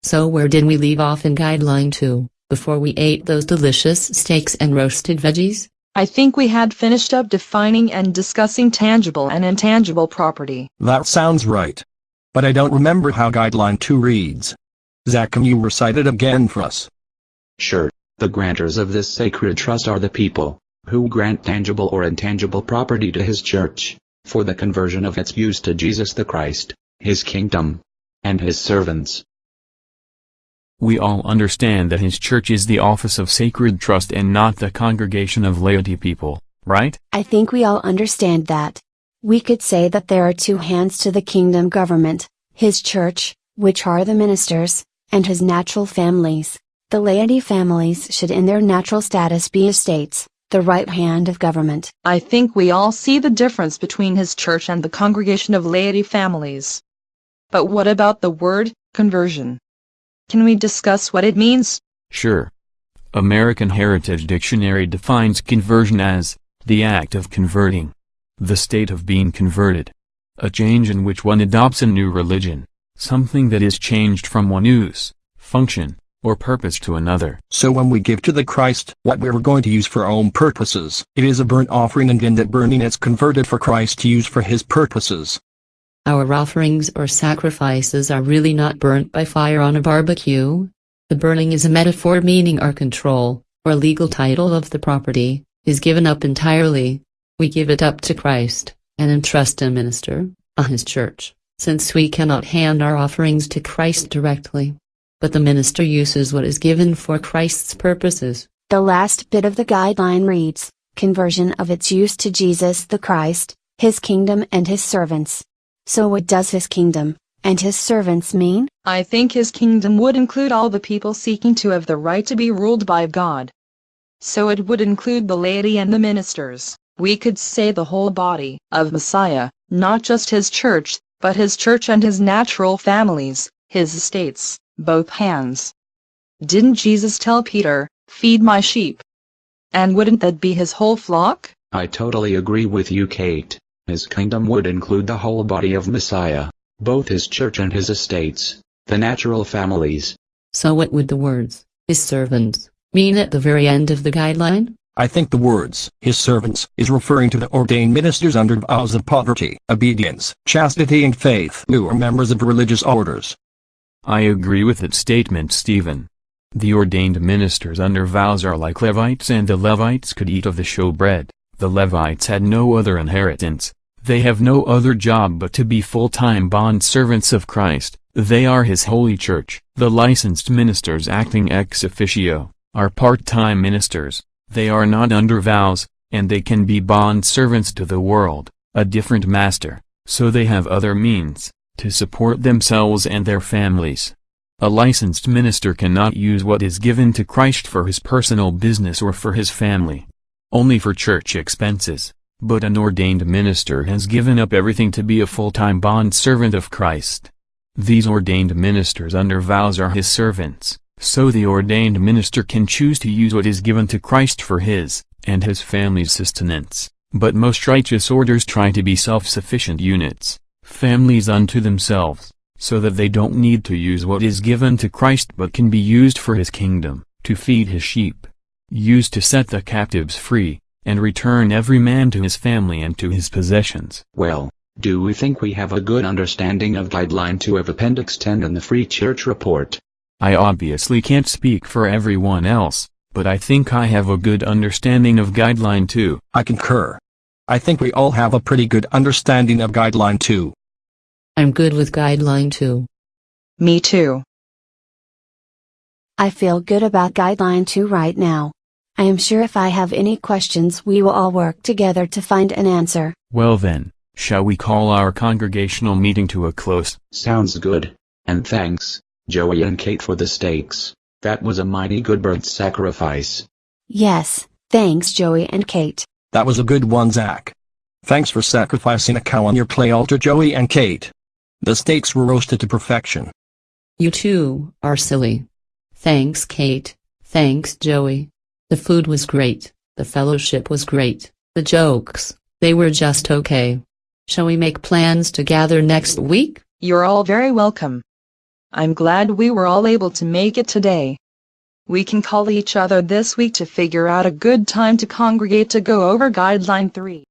So where did we leave off in Guideline 2, before we ate those delicious steaks and roasted veggies? I think we had finished up defining and discussing tangible and intangible property. That sounds right. But I don't remember how Guideline 2 reads. Zach, can you recite it again for us? Sure. The grantors of this sacred trust are the people, who grant tangible or intangible property to his church, for the conversion of its use to Jesus the Christ, his kingdom, and his servants. We all understand that his church is the office of sacred trust and not the congregation of laity people, right? I think we all understand that. We could say that there are two hands to the kingdom government, his church, which are the ministers, and his natural families. The laity families should in their natural status be estates, the right hand of government. I think we all see the difference between his church and the congregation of laity families. But what about the word, conversion? Can we discuss what it means? Sure. American Heritage Dictionary defines conversion as the act of converting, the state of being converted, a change in which one adopts a new religion, something that is changed from one use, function, or purpose to another. So when we give to the Christ what we were going to use for our own purposes, it is a burnt offering, and in that burning it's converted for Christ to use for his purposes. Our offerings or sacrifices are really not burnt by fire on a barbecue. The burning is a metaphor, meaning our control, or legal title of the property, is given up entirely. We give it up to Christ, and entrust a minister, his church, since we cannot hand our offerings to Christ directly. But the minister uses what is given for Christ's purposes. The last bit of the guideline reads, conversion of its use to Jesus the Christ, his kingdom and his servants. So what does his kingdom, and his servants mean? I think his kingdom would include all the people seeking to have the right to be ruled by God. So it would include the laity and the ministers. We could say the whole body of Messiah, not just his church, but his church and his natural families, his estates, both hands. Didn't Jesus tell Peter, "Feed my sheep"? And wouldn't that be his whole flock? I totally agree with you, Kate. His kingdom would include the whole body of Messiah, both his church and his estates, the natural families. So what would the words, his servants, mean at the very end of the guideline? I think the words, his servants, is referring to the ordained ministers under vows of poverty, obedience, chastity and faith, who are members of religious orders. I agree with that statement, Stephen. The ordained ministers under vows are like Levites, and the Levites could eat of the showbread. The Levites had no other inheritance. They have no other job but to be full-time bond servants of Christ. They are his holy church. The licensed ministers acting ex officio are part-time ministers. They are not under vows, and they can be bond servants to the world, a different master, so they have other means to support themselves and their families. A licensed minister cannot use what is given to Christ for his personal business or for his family, only for church expenses. But an ordained minister has given up everything to be a full-time bond servant of Christ. These ordained ministers under vows are his servants, so the ordained minister can choose to use what is given to Christ for his and his family's sustenance. But most righteous orders try to be self-sufficient units, families unto themselves, so that they don't need to use what is given to Christ but can be used for his kingdom, to feed his sheep, used to set the captives free, and return every man to his family and to his possessions. Well, do we think we have a good understanding of Guideline 2 of Appendix 10 in the Free Church Report? I obviously can't speak for everyone else, but I think I have a good understanding of Guideline 2. I concur. I think we all have a pretty good understanding of Guideline 2. I'm good with Guideline 2. Me too. I feel good about Guideline 2 right now. I am sure if I have any questions we will all work together to find an answer. Well then, shall we call our congregational meeting to a close? Sounds good. And thanks, Joey and Kate, for the steaks. That was a mighty good burnt sacrifice. Yes, thanks Joey and Kate. That was a good one, Zach. Thanks for sacrificing a cow on your clay altar, Joey and Kate. The steaks were roasted to perfection. You two are silly. Thanks, Kate. Thanks, Joey. The food was great, the fellowship was great, the jokes, they were just okay. Shall we make plans to gather next week? You're all very welcome. I'm glad we were all able to make it today. We can call each other this week to figure out a good time to congregate to go over Guideline 3.